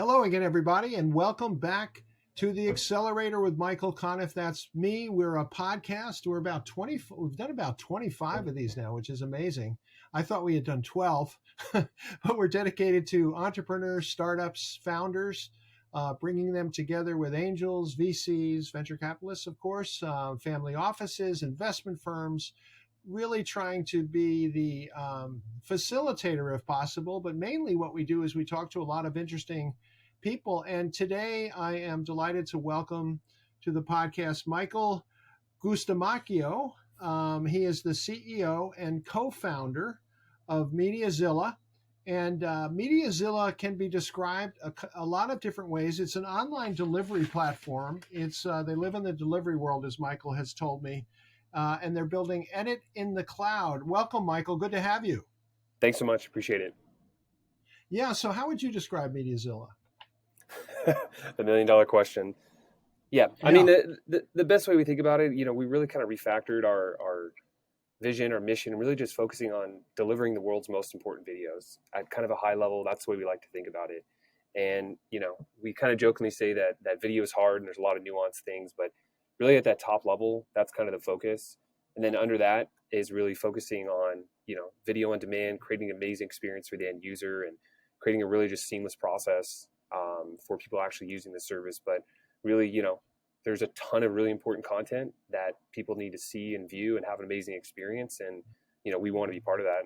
Hello again, everybody, and welcome back to the Accelerator with Michael Conniff. That's me. We're a podcast. We're about 20. We've done about 25 of these now, which is amazing. I thought we had done 12, but we're dedicated to entrepreneurs, startups, founders, bringing them together with angels, VCs, venture capitalists, of course, family offices, investment firms, really trying to be the facilitator if possible. But mainly what we do is we talk to a lot of interesting people. And today I am delighted to welcome to the podcast Michael Guastamacchio. He is the CEO and co-founder of MediaZilla. And MediaZilla can be described a lot of different ways. It's an online delivery platform. They live in the delivery world, as Michael has told me. And they're building Edit in the Cloud. Welcome, Michael. Good to have you. Thanks so much. Appreciate it. Yeah. So how would you describe MediaZilla? The $1 million question. Yeah. I mean, the best way we think about it, we really kind of refactored our vision, our mission, really just focusing on delivering the world's most important videos at kind of a high level. That's the way we like to think about it. And, we kind of jokingly say that video is hard and there's a lot of nuanced things, but really at that top level, that's kind of the focus. And then under that is really focusing on, video on demand, creating an amazing experience for the end user and creating a really just seamless process for people actually using the service. But really, there's a ton of really important content that people need to see and view and have an amazing experience. And, we want to be part of that.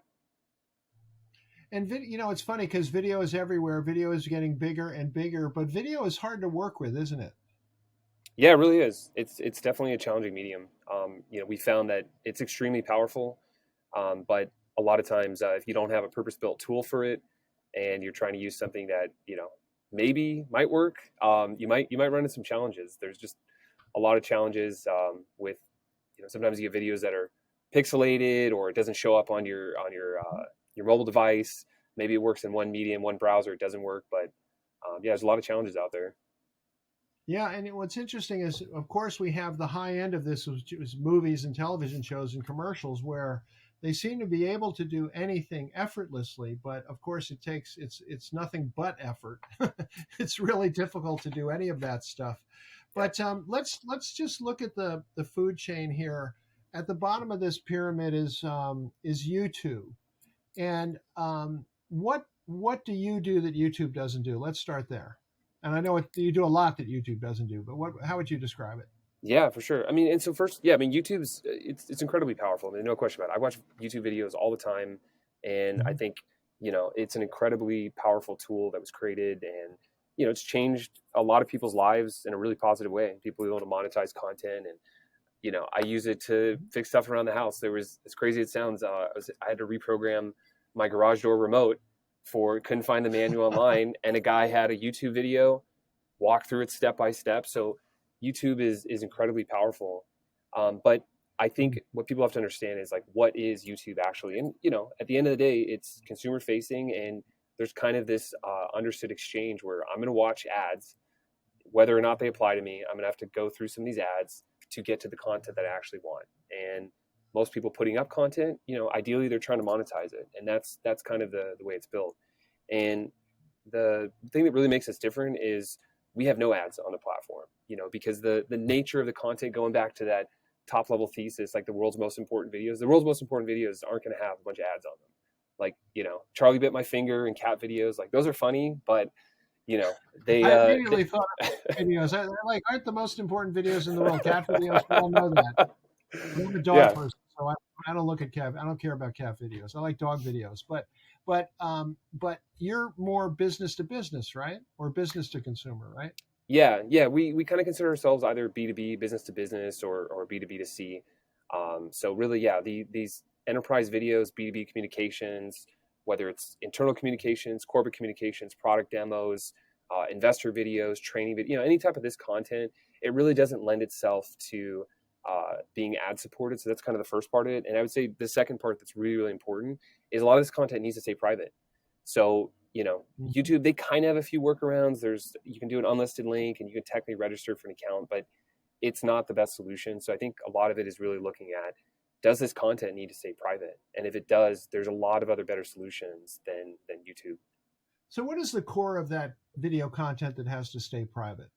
And, it's funny because video is everywhere. Video is getting bigger and bigger, but video is hard to work with, isn't it? Yeah, it really is. It's definitely a challenging medium. We found that it's extremely powerful, but a lot of times if you don't have a purpose-built tool for it and you're trying to use something that, maybe might work, you might run into some challenges. There's just a lot of challenges with, sometimes you get videos that are pixelated or it doesn't show up on your mobile device. Maybe it works in one medium, one browser, it doesn't work, but there's a lot of challenges out there. Yeah, and what's interesting is, of course, we have the high end of this, which is movies and television shows and commercials, where they seem to be able to do anything effortlessly. But of course, it's nothing but effort. It's really difficult to do any of that stuff. But let's just look at the food chain here. At the bottom of this pyramid is YouTube, and what do you do that YouTube doesn't do? Let's start there. And I know you do a lot that YouTube doesn't do, but how would you describe it? Yeah, for sure. I mean, and so first, YouTube's it's incredibly powerful. I mean, no question about it. I watch YouTube videos all the time, and I think it's an incredibly powerful tool that was created, and it's changed a lot of people's lives in a really positive way. People who want to monetize content, and I use it to fix stuff around the house. There was, as crazy as it sounds, I had to reprogram my garage door remote. Couldn't find the manual online, and a guy had a YouTube video, walk through it step by step. So YouTube is incredibly powerful. But I think what people have to understand is, like, what is YouTube actually? And, at the end of the day, it's consumer facing, and there's kind of this understood exchange where I'm going to watch ads, whether or not they apply to me. I'm going to have to go through some of these ads to get to the content that I actually want. And most people putting up content, ideally they're trying to monetize it. And that's kind of the way it's built. And the thing that really makes us different is we have no ads on the platform, because the nature of the content, going back to that top level thesis, like the world's most important videos aren't going to have a bunch of ads on them. Like, Charlie bit my finger and cat videos, like those are funny, but they. I immediately thought of videos. Aren't the most important videos in the world cat videos? We all know that. I'm a dog person, so I don't look at cat. I don't care about cat videos. I like dog videos, but you're more business to business, right? Or business to consumer, right? Yeah. We kind of consider ourselves either B2B, business to business, or B2B to C. So really, these enterprise videos, B2B communications, whether it's internal communications, corporate communications, product demos, investor videos, training video, any type of this content, it really doesn't lend itself to being ad supported. So that's kind of the first part of it. And I would say the second part that's really, really important is a lot of this content needs to stay private. So, YouTube, they kind of have a few workarounds. You can do an unlisted link and you can technically register for an account, but it's not the best solution. So I think a lot of it is really looking at, does this content need to stay private? And if it does, there's a lot of other better solutions than YouTube. So what is the core of that video content that has to stay private?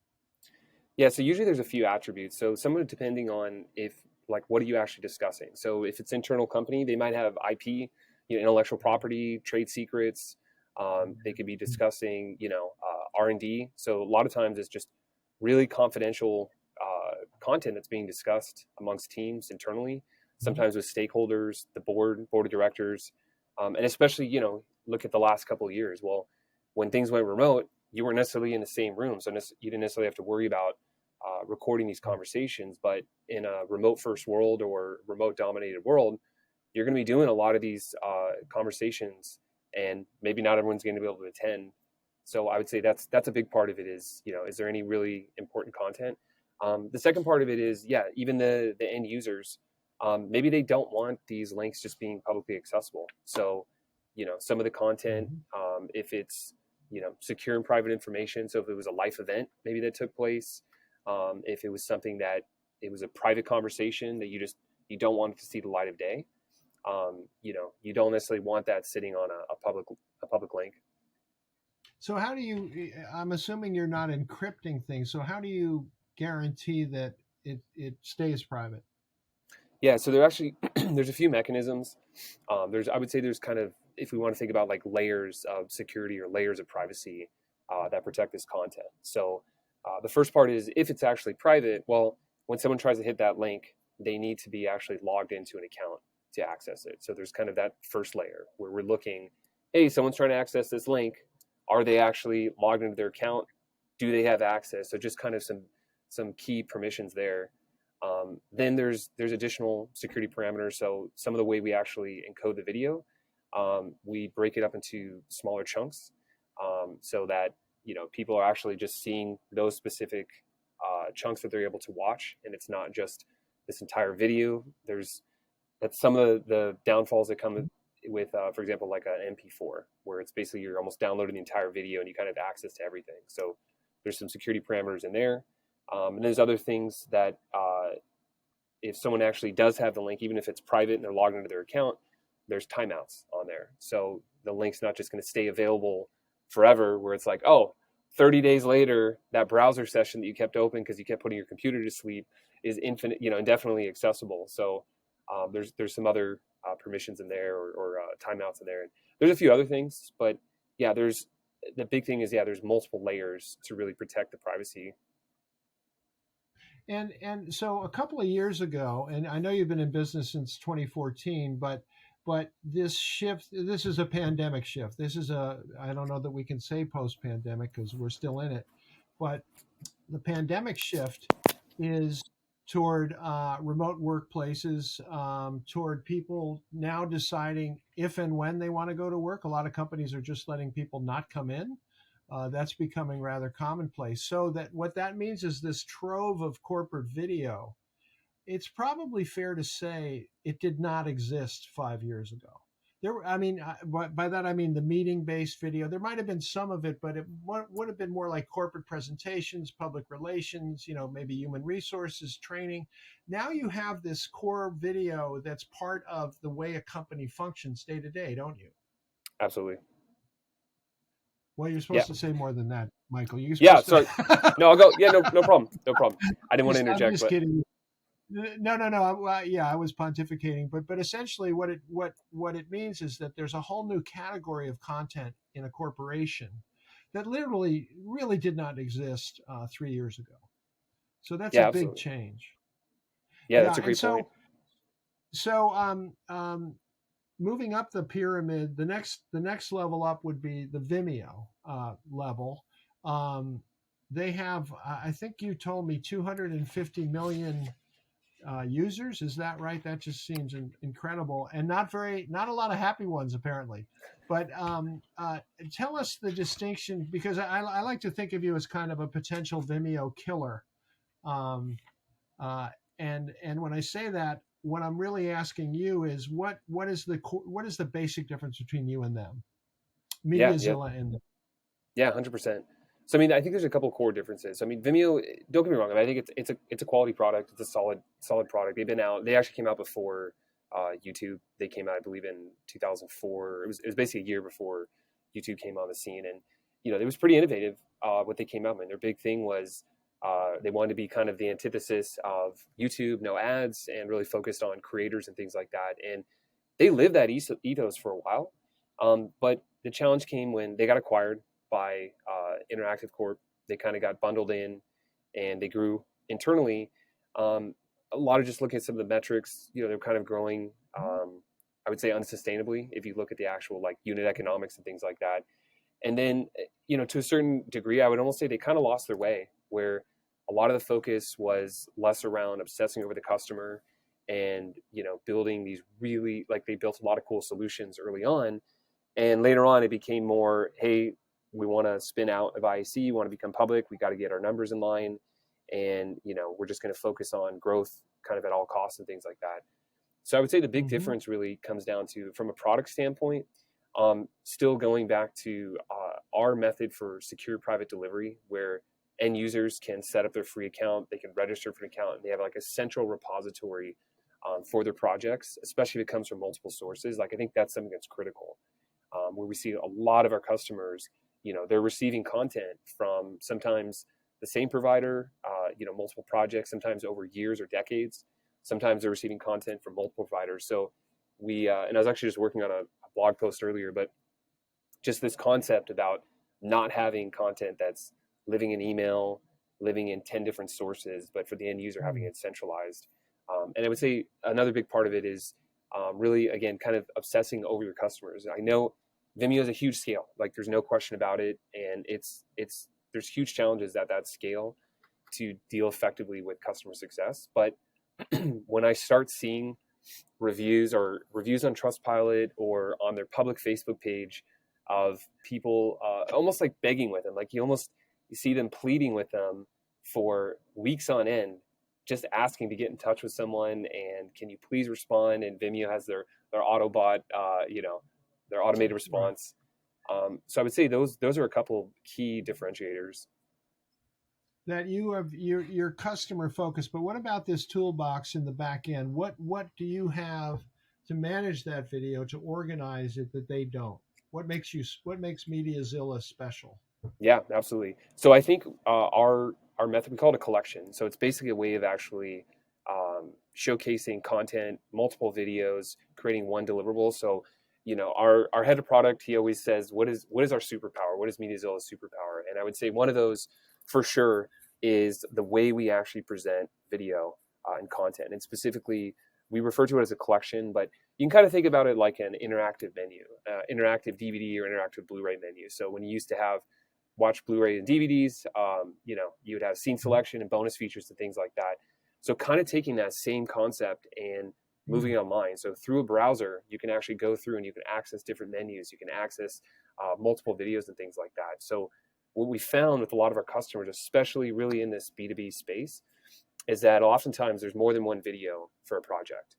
Yeah, so usually there's a few attributes. So somewhat depending on if, like, what are you actually discussing? So if it's internal company, they might have IP, intellectual property, trade secrets. They could be discussing, R&D. So a lot of times it's just really confidential content that's being discussed amongst teams internally, sometimes with stakeholders, the board of directors, and especially, look at the last couple of years. Well, when things went remote, you weren't necessarily in the same room, so you didn't necessarily have to worry about recording these conversations. But in a remote first world or remote dominated world, you're going to be doing a lot of these conversations, and maybe not everyone's going to be able to attend. So I would say that's a big part of it is, is there any really important content? The second part of it is, even the end users, maybe they don't want these links just being publicly accessible. So, some of the content, if it's, secure and private information. So if it was a life event, maybe that took place, if it was something that it was a private conversation that you don't want it to see the light of day, you don't necessarily want that sitting on a public link. So how do you, I'm assuming you're not encrypting things. So how do you guarantee that it stays private? Yeah, so there's a few mechanisms. I would say there's kind of, if we want to think about like layers of security or layers of privacy that protect this content. So the first part is, if it's actually private, well, when someone tries to hit that link, they need to be actually logged into an account to access it. So there's kind of that first layer where we're looking, hey, someone's trying to access this link. Are they actually logged into their account? Do they have access? So just kind of some key permissions there. Then there's additional security parameters. So some of the way we actually encode the video, we break it up into smaller chunks, so that people are actually just seeing those specific chunks that they're able to watch, and it's not just this entire video. That's some of the downfalls that come with, for example, like an MP4, where it's basically you're almost downloading the entire video and you kind of have access to everything. So there's some security parameters in there. And there's other things that if someone actually does have the link, even if it's private and they're logged into their account, there's timeouts on there. So the link's not just going to stay available forever, where it's like, 30 days later, that browser session that you kept open because you kept putting your computer to sleep is indefinitely accessible. So there's some other permissions in there or timeouts in there. And there's a few other things, but the big thing is, there's multiple layers to really protect the privacy. And so a couple of years ago, and I know you've been in business since 2014, but this shift, this is a pandemic shift. This is I don't know that we can say post-pandemic because we're still in it, but the pandemic shift is toward remote workplaces, toward people now deciding if and when they want to go to work. A lot of companies are just letting people not come in. That's becoming rather commonplace. So that what that means is this trove of corporate video, it's probably fair to say it did not exist 5 years ago. By that I mean the meeting-based video. There might have been some of it, but it would have been more like corporate presentations, public relations, maybe human resources, training. Now you have this core video that's part of the way a company functions day to day, don't you? Absolutely. Well, you're supposed to say more than that, Michael. You're Yeah, sorry. No, I'll go. Yeah, no problem. No problem. I didn't want to interject. I'm just kidding. No. I was pontificating, but essentially, what it means is that there's a whole new category of content in a corporation that literally really did not exist 3 years ago. So that's a big change. Yeah, that's a great point. So, moving up the pyramid, the next level up would be the Vimeo level. They have, I think you told me, 250 million users. Is that right? That just seems incredible, and not a lot of happy ones apparently. But tell us the distinction, because I like to think of you as kind of a potential Vimeo killer. And when I say that, what I'm really asking you is what is the basic difference between you and them, MediaZilla and them? Yeah, 100%. So I think there's a couple of core differences. Vimeo, don't get me wrong, I think it's a quality product. It's a solid product. They actually came out before YouTube. They came out, I believe, in 2004. It was basically a year before YouTube came on the scene, it was pretty innovative, what they came out with. Their big thing was, they wanted to be kind of the antithesis of YouTube, no ads, and really focused on creators and things like that. And they lived that ethos for a while. But the challenge came when they got acquired by Interactive Corp. They kind of got bundled in, and they grew internally. A lot of just looking at some of the metrics, they're kind of growing, I would say unsustainably, if you look at the actual like unit economics and things like that. And then, to a certain degree, I would almost say they kind of lost their way, where a lot of the focus was less around obsessing over the customer and, building these really, like, they built a lot of cool solutions early on. And later on, it became more, hey, we want to spin out of IAC, want to become public, we got to get our numbers in line. And, we're just going to focus on growth kind of at all costs and things like that. So I would say the big difference really comes down to, from a product standpoint, still going back to our method for secure private delivery, where end users can set up their free account, they can register for an account, and they have like a central repository for their projects, especially if it comes from multiple sources. Like, I think that's something that's critical, where we see a lot of our customers, they're receiving content from sometimes the same provider, multiple projects, sometimes over years or decades. Sometimes they're receiving content from multiple providers. So and I was actually just working on a blog post earlier, but just this concept about not having content that's living in email, living in 10 different sources, but for the end user, having it centralized. And I would say another big part of it is really, again, kind of obsessing over your customers. I know Vimeo is a huge scale, like there's no question about it. And there's huge challenges at that scale to deal effectively with customer success. But when I start seeing reviews on Trustpilot or on their public Facebook page of people almost like begging with them, like you see them pleading with them for weeks on end, just asking to get in touch with someone, and can you please respond? And Vimeo has their Autobot, their automated response. So I would say those are a couple key differentiators. That you have your customer focus, but what about this toolbox in the back end? What do you have to manage that video, to organize it, that they don't? What makes MediaZilla special? Yeah, absolutely. So I think our method, we call it a collection. So it's basically a way of actually showcasing content, multiple videos, creating one deliverable. So our head of product, he always says, what is our superpower? What is MediaZilla's superpower? And I would say one of those, for sure, is the way we actually present video and content. And specifically, we refer to it as a collection, but you can kind of think about it like an interactive menu, interactive DVD or interactive Blu-ray menu. So when you used to watch Blu-ray and DVDs, you would have scene selection and bonus features and things like that. So kind of taking that same concept and moving it online. So through a browser, you can actually go through and you can access different menus. You can access multiple videos and things like that. So what we found with a lot of our customers, especially really in this B2B space, is that oftentimes there's more than one video for a project.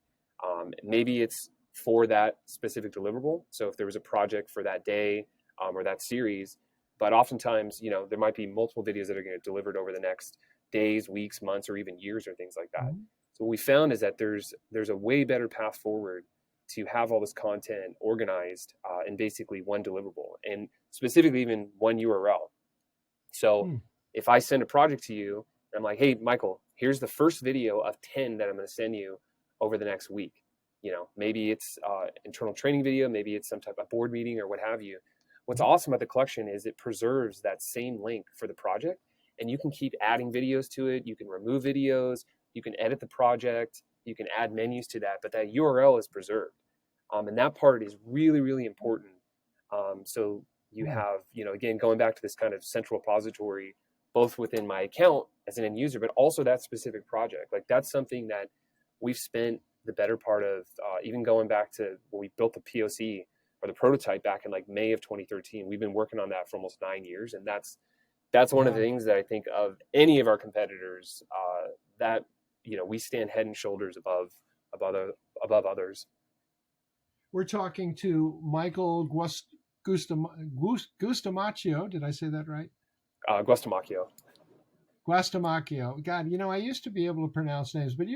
Maybe it's for that specific deliverable. So if there was a project for that day or that series, but oftentimes, there might be multiple videos that are going to get delivered over the next days, weeks, months, or even years or things like that. So what we found is that there's a way better path forward to have all this content organized in basically one deliverable, and specifically even one URL. So if I send a project to you, I'm like, hey, Michael, here's the first video of 10 that I'm going to send you over the next week. Maybe it's internal training video, maybe it's some type of board meeting or what have you. What's awesome about the collection is it preserves that same link for the project, and you can keep adding videos to it. You can remove videos, you can edit the project, you can add menus to that, but that URL is preserved. And that part is really, really important. So you have, again, going back to this kind of central repository, both within my account as an end user, but also that specific project. Like, that's something that we've spent the better part of, even going back to when we built the POC or the prototype back in like May of 2013. We've been working on that for almost 9 years. And that's one of the things that I think of any of our competitors, that, we stand head and shoulders above others. We're talking to Michael Guastamacchio. Did I say that right? Guastamacchio. Guastamacchio. God, I used to be able to pronounce names, but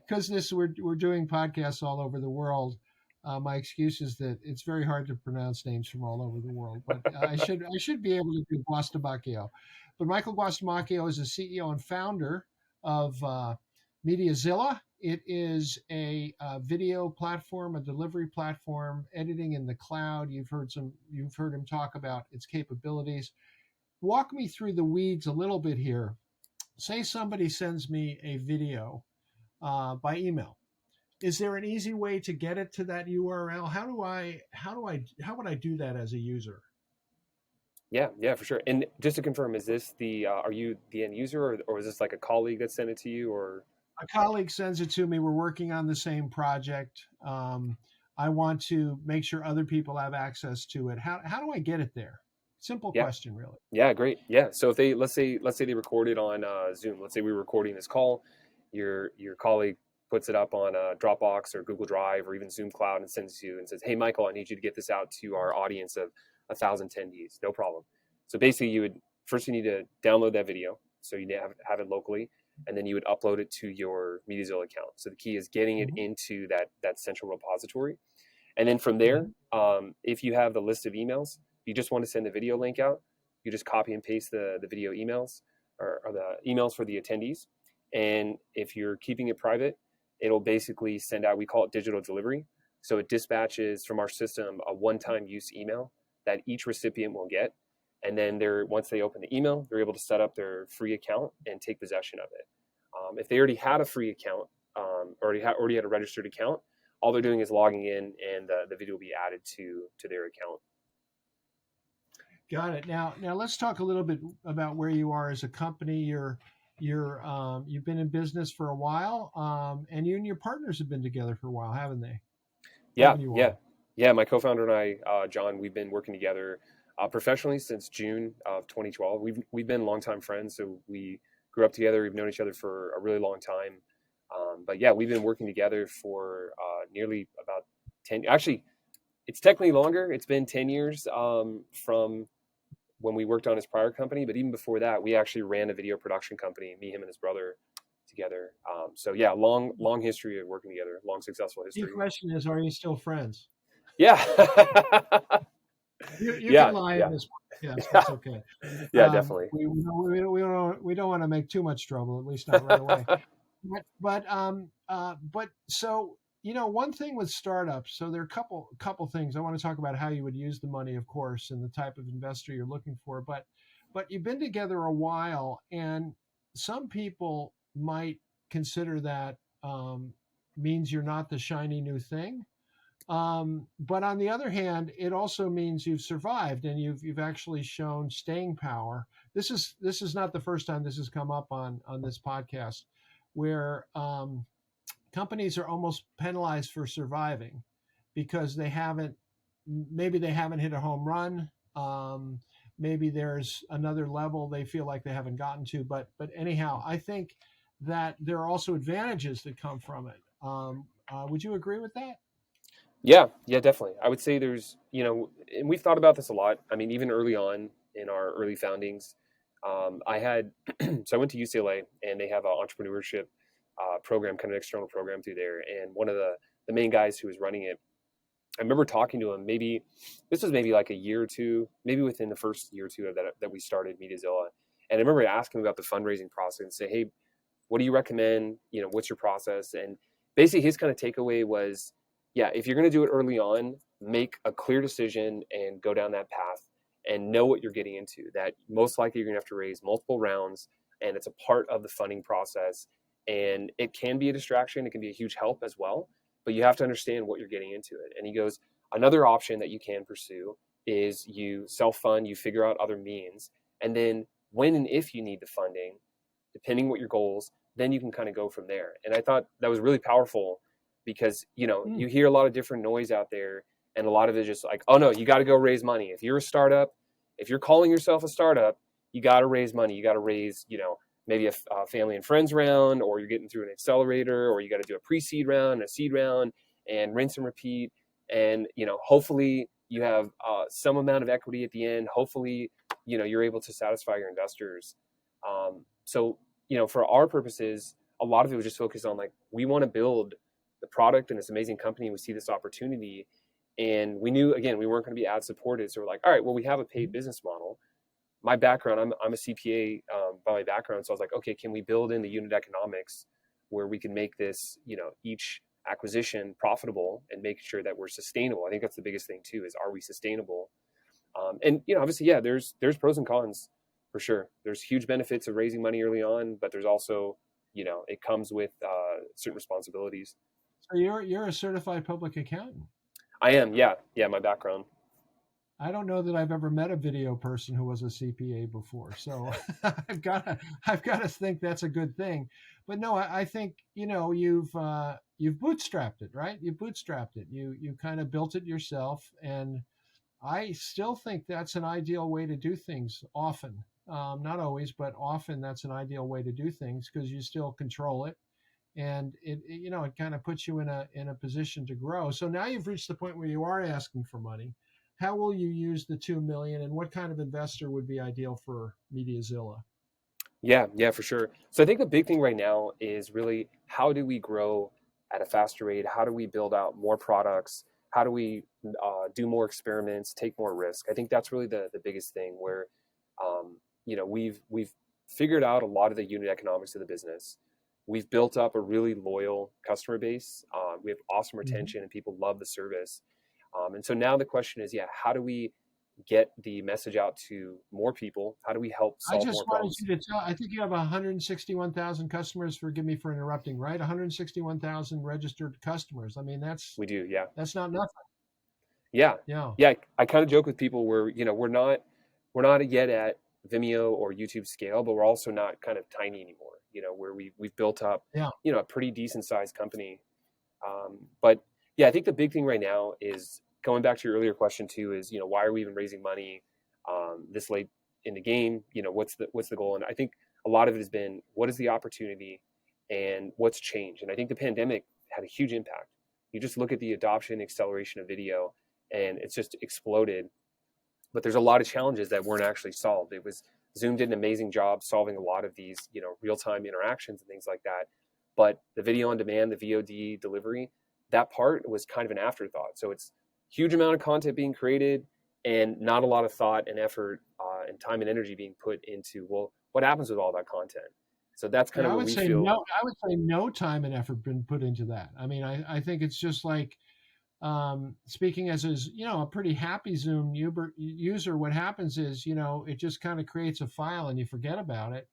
because we're doing podcasts all over the world, My excuse is that it's very hard to pronounce names from all over the world, but I should be able to do Guastamacchio. But Michael Guastamacchio is the CEO and founder of MediaZilla. It is a video platform, a delivery platform, editing in the cloud. You've heard him talk about its capabilities. Walk me through the weeds a little bit here. Say somebody sends me a video by email. Is there an easy way to get it to that URL? How would I do that as a user? Yeah, for sure. And just to confirm, is this are you the end user, or is this like a colleague that sent it to you, or? A colleague sends it to me. We're working on the same project. I want to make sure other people have access to it. How do I get it there? Simple Yeah. question, really. Yeah, great. Yeah. So if let's say they recorded on Zoom. Let's say we're recording this call. Your colleague puts it up on Dropbox or Google Drive or even Zoom Cloud and sends it to you and says, "Hey, Michael, I need you to get this out to our audience of 1,000 attendees." No problem. So basically, you need to download that video, so you have it locally, and then you would upload it to your MediaZilla account. So the key is getting it into that central repository, and then from there, if you have the list of emails, you just want to send the video link out. You just copy and paste the video emails or the emails for the attendees. And if you're keeping it private, it'll basically send out, we call it digital delivery. So it dispatches from our system a one-time use email that each recipient will get. And then once they open the email, they're able to set up their free account and take possession of it. If they already had a free account, already had a registered account, all they're doing is logging in, and the video will be added to their account. Got it. Now let's talk a little bit about where you are as a company. You've been in business for a while, and you and your partners have been together for a while, haven't they? Yeah. My co-founder and I, John, we've been working together professionally since June of 2012. We've been longtime friends, so we grew up together. We've known each other for a really long time. But yeah, we've been working together for nearly about 10. Actually, it's technically longer. It's been 10 years from when we worked on his prior company. But even before that, we actually ran a video production company, me, him, and his brother together. So yeah, long history of working together, long successful history. The question is, are you still friends? Yeah. You can lie in this one. Yes, that's okay. Yeah, definitely. We don't want to make too much trouble, at least not right away. But so, one thing with startups, so there are a couple things. I want to talk about how you would use the money, of course, and the type of investor you're looking for. But you've been together a while, and some people might consider that means you're not the shiny new thing. But on the other hand, it also means you've survived and you've actually shown staying power. This is not the first time this has come up on this podcast, where companies are almost penalized for surviving because maybe they haven't hit a home run. Maybe there's another level they feel like they haven't gotten to. But anyhow, I think that there are also advantages that come from it. Would you agree with that? Yeah, definitely. I would say there's, and we've thought about this a lot. I mean, even early on in our early foundings, so I went to UCLA, and they have an entrepreneurship program, kind of external program through there. And one of the main guys who was running it, I remember talking to him, this was like a year or two, maybe within the first year or two of that we started MediaZilla. And I remember asking him about the fundraising process and say, "Hey, what do you recommend? What's your process?" And basically his kind of takeaway was, yeah, if you're going to do it early on, make a clear decision and go down that path and know what you're getting into, that most likely you're going to have to raise multiple rounds, and it's a part of the funding process. And it can be a distraction. It can be a huge help as well, but you have to understand what you're getting into it. And he goes, another option that you can pursue is you self-fund, you figure out other means. And then when and if you need the funding, depending what your goals, then you can kind of go from there. And I thought that was really powerful because, you hear a lot of different noise out there, and a lot of it is just like, oh no, you got to go raise money. If you're a startup, if you're calling yourself a startup, you got to raise money. You got to raise, maybe a family and friends round, or you're getting through an accelerator, or you got to do a pre-seed round, a seed round, and rinse and repeat. And, hopefully you have some amount of equity at the end. Hopefully, you're able to satisfy your investors. So, for our purposes, a lot of it was just focused on, like, we want to build the product and this amazing company. We see this opportunity, and we knew, again, we weren't going to be ad supported. So we're like, all right, well, we have a paid business model. My background, I'm a CPA by my background. So I was like, okay, can we build in the unit economics where we can make this, each acquisition profitable and make sure that we're sustainable? I think that's the biggest thing too, is are we sustainable? And obviously, yeah, there's pros and cons for sure. There's huge benefits of raising money early on, but there's also, it comes with certain responsibilities. So you're a certified public accountant. I am, yeah, my background. I don't know that I've ever met a video person who was a CPA before, so I've got to think that's a good thing. But no, I think you've bootstrapped it, right? You bootstrapped it. You kind of built it yourself, and I still think that's an ideal way to do things. Often, not always, but often that's an ideal way to do things because you still control it, and it kind of puts you in a position to grow. So now you've reached the point where you are asking for money. How will you use the 2 million, and what kind of investor would be ideal for MediaZilla? Yeah, for sure. So I think the big thing right now is really, how do we grow at a faster rate? How do we build out more products? How do we do more experiments, take more risk? I think that's really the biggest thing where, we've figured out a lot of the unit economics of the business. We've built up a really loyal customer base. We have awesome retention, and people love the service. And so now the question is, how do we get the message out to more people? How do we help solve more problems? You to tell, I think you have 161,000 customers, forgive me for interrupting, right? 161,000 registered customers. I mean, we do, yeah. That's not nothing. Yeah. I kind of joke with people where, we're not yet at Vimeo or YouTube scale, but we're also not kind of tiny anymore, where we've built up, a pretty decent sized company. But yeah, I think the big thing right now is, going back to your earlier question too, is, why are we even raising money this late in the game? What's the goal? And I think a lot of it has been, what is the opportunity and what's changed? And I think the pandemic had a huge impact. You just look at the adoption, acceleration of video, and it's just exploded. But there's a lot of challenges that weren't actually solved. Zoom did an amazing job solving a lot of these, real-time interactions and things like that. But the video on demand, the VOD delivery, that part was kind of an afterthought. So it's huge amount of content being created and not a lot of thought and effort and time and energy being put into, well, what happens with all that content? So that's kind of what we feel. I would say no time and effort been put into that. I mean, I think it's just like, speaking as a pretty happy Zoom user, what happens is, it just kind of creates a file and you forget about it.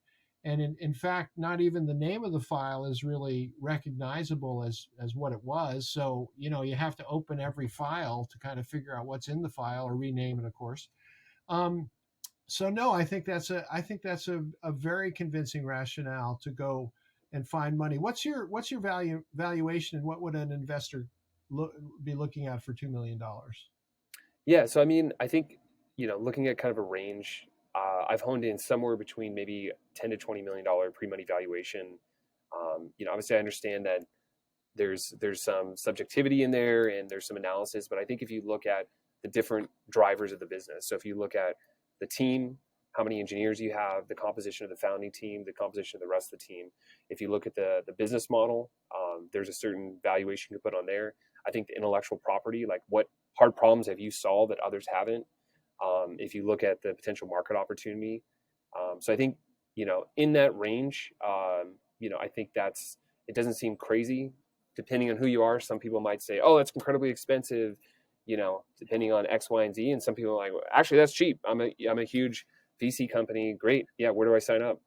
And in fact, not even the name of the file is really recognizable as what it was. So, you have to open every file to kind of figure out what's in the file, or rename it, of course. So no, I think that's a very convincing rationale to go and find money. What's your valuation, and what would an investor be looking at for $2 million? Yeah. So, I mean, I think, looking at kind of a range, I've honed in somewhere between maybe $10 to $20 million pre-money valuation. Obviously I understand that there's some subjectivity in there and there's some analysis, but I think if you look at the different drivers of the business, so if you look at the team, how many engineers you have, the composition of the founding team, the composition of the rest of the team. If you look at the business model, there's a certain valuation you put on there. I think the intellectual property, like what hard problems have you solved that others haven't? If you look at the potential market opportunity. So I think, in that range, I think it doesn't seem crazy depending on who you are. Some people might say, oh, that's incredibly expensive, depending on X, Y, and Z. And some people are like, well, actually, that's cheap. I'm a huge VC company. Great. Yeah. Where do I sign up?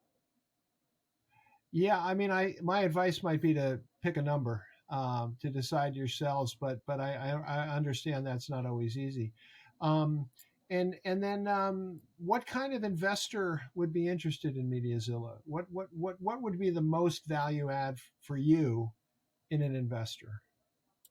Yeah. I mean, my advice might be to pick a number to decide yourselves, but I understand that's not always easy. And then what kind of investor would be interested in MediaZilla? What would be the most value add for you in an investor?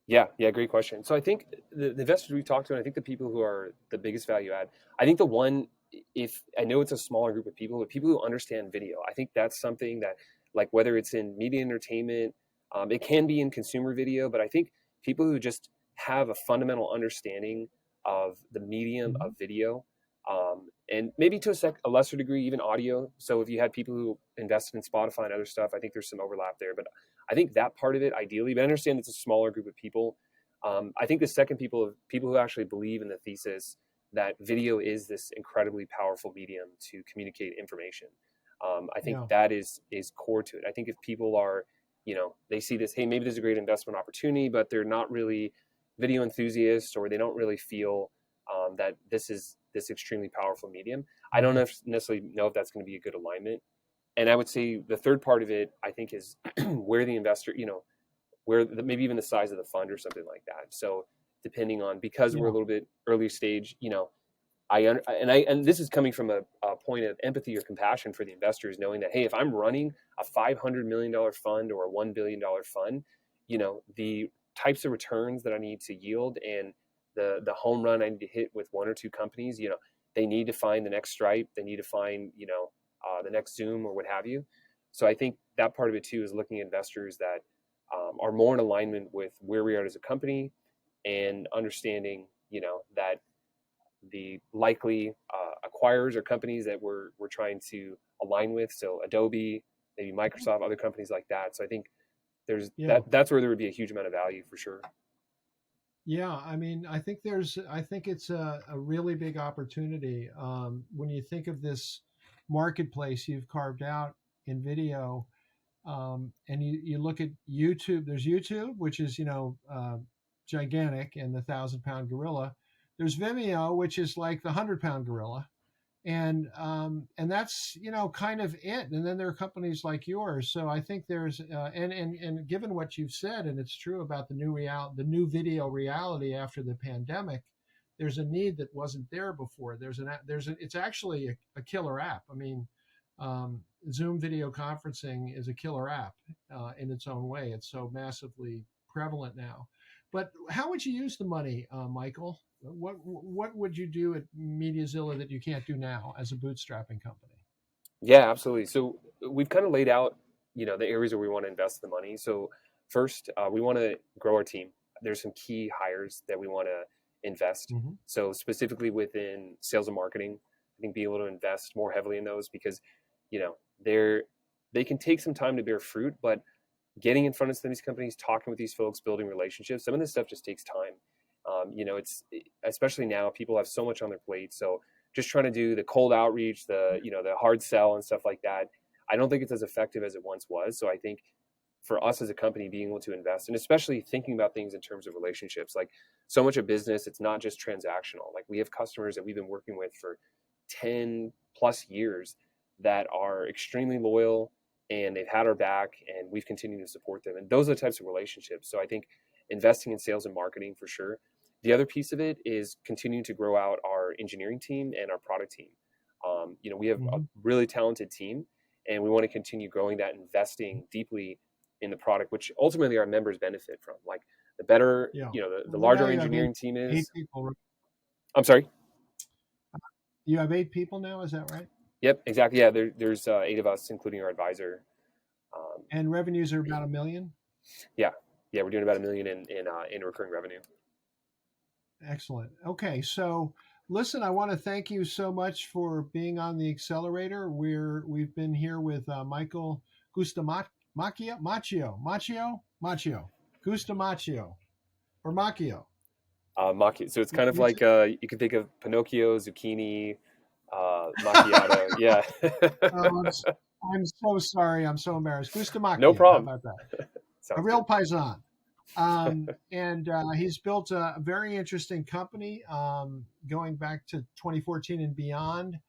Yeah, great question. So I think the investors we've talked to, and I think the people who are the biggest value add, I think the one, if I know it's a smaller group of people, but people who understand video, I think that's something that, like, whether it's in media entertainment, it can be in consumer video, but I think people who just have a fundamental understanding of the medium of video, and maybe to a lesser degree, even audio. So if you had people who invested in Spotify and other stuff, I think there's some overlap there. But I think that part of it, ideally, but I understand it's a smaller group of people. I think the second people who actually believe in the thesis that video is this incredibly powerful medium to communicate information. I think that is core to it. I think if people are, they see this, hey, maybe there's a great investment opportunity, but they're not really video enthusiasts, or they don't really feel that this is this extremely powerful medium. I don't necessarily know if that's going to be a good alignment. And I would say the third part of it, I think, is where the investor, maybe even the size of the fund or something like that. So depending on, because we're a little bit early stage, and this is coming from a point of empathy or compassion for the investors, knowing that, hey, if I'm running a $500 million fund or a $1 billion fund, the types of returns that I need to yield and the home run I need to hit with one or two companies, they need to find the next Stripe, they need to find, the next Zoom or what have you. So I think that part of it too is looking at investors that are more in alignment with where we are as a company, and understanding, that the likely acquirers or companies that we're trying to align with. So Adobe, maybe Microsoft, other companies like that. So I think that's where there would be a huge amount of value for sure. Yeah, I mean, I think it's a really big opportunity. When you think of this marketplace you've carved out in video, and you look at YouTube, there's YouTube, which is, gigantic and the 1,000-pound gorilla. There's Vimeo, which is like the 100-pound gorilla. And that's, kind of it. And then there are companies like yours. So I think there's, and given what you've said, and it's true about the new video reality after the pandemic, there's a need that wasn't there before. It's actually a killer app. I mean, Zoom video conferencing is a killer app in its own way. It's so massively prevalent now. But how would you use the money, Michael? What would you do at MediaZilla that you can't do now as a bootstrapping company? Yeah, absolutely. So we've kind of laid out, the areas where we want to invest the money. So first, we want to grow our team. There's some key hires that we want to invest. Mm-hmm. So specifically within sales and marketing, I think being able to invest more heavily in those, because, they can take some time to bear fruit, but getting in front of some of these companies, talking with these folks, building relationships, some of this stuff just takes time. It's especially now, people have so much on their plate. So just trying to do the cold outreach, the hard sell and stuff like that, I don't think it's as effective as it once was. So I think for us as a company, being able to invest, and especially thinking about things in terms of relationships, like so much of business, it's not just transactional. Like we have customers that we've been working with for 10 plus years that are extremely loyal, and they've had our back, and we've continued to support them. And those are the types of relationships. So I think investing in sales and marketing for sure. The other piece of it is continuing to grow out our engineering team and our product team. We have a really talented team, and we want to continue growing that, investing deeply in the product, which ultimately our members benefit from. Like the better, the larger our engineering team is. 8 people. I'm sorry? You have 8 people now, is that right? Yep, exactly. Yeah, there's 8 of us, including our advisor. And revenues are about $1 million? Yeah, we're doing about $1 million in recurring revenue. Excellent. Okay, so listen, I want to thank you so much for being on the accelerator. We've been here with Michael Guastamacchio, Guastamacchio, or Macchio. Macchio. So it's kind of like you can think of Pinocchio, zucchini, macchiato. Yeah. I'm so sorry. I'm so embarrassed. Guastamacchio. No problem. How about that? A real paisan. And he's built a very interesting company going back to 2014 and beyond,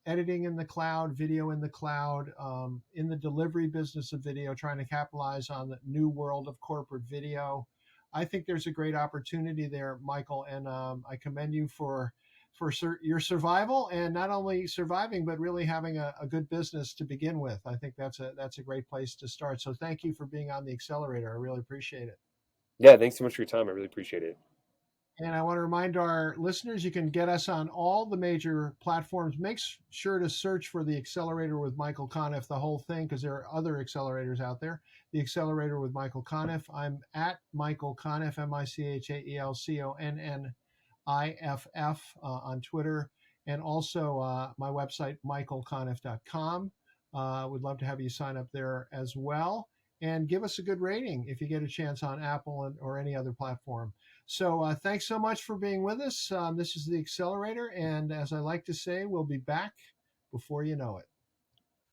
editing in the cloud, video in the cloud, in the delivery business of video, trying to capitalize on the new world of corporate video. I think there's a great opportunity there, Michael, and I commend you for your survival, and not only surviving, but really having a good business to begin with. I think that's a great place to start. So thank you for being on the accelerator. I really appreciate it. Yeah, thanks so much for your time. I really appreciate it. And I want to remind our listeners, you can get us on all the major platforms. Make sure to search for the Accelerator with Michael Conniff, the whole thing, because there are other accelerators out there. The Accelerator with Michael Conniff. I'm at Michael Conniff, MichaelConniff on Twitter. and also my website, michaelconniff.com. Would love to have you sign up there as well. And give us a good rating if you get a chance on Apple or any other platform. So thanks so much for being with us. This is The Accelerator. And as I like to say, we'll be back before you know it.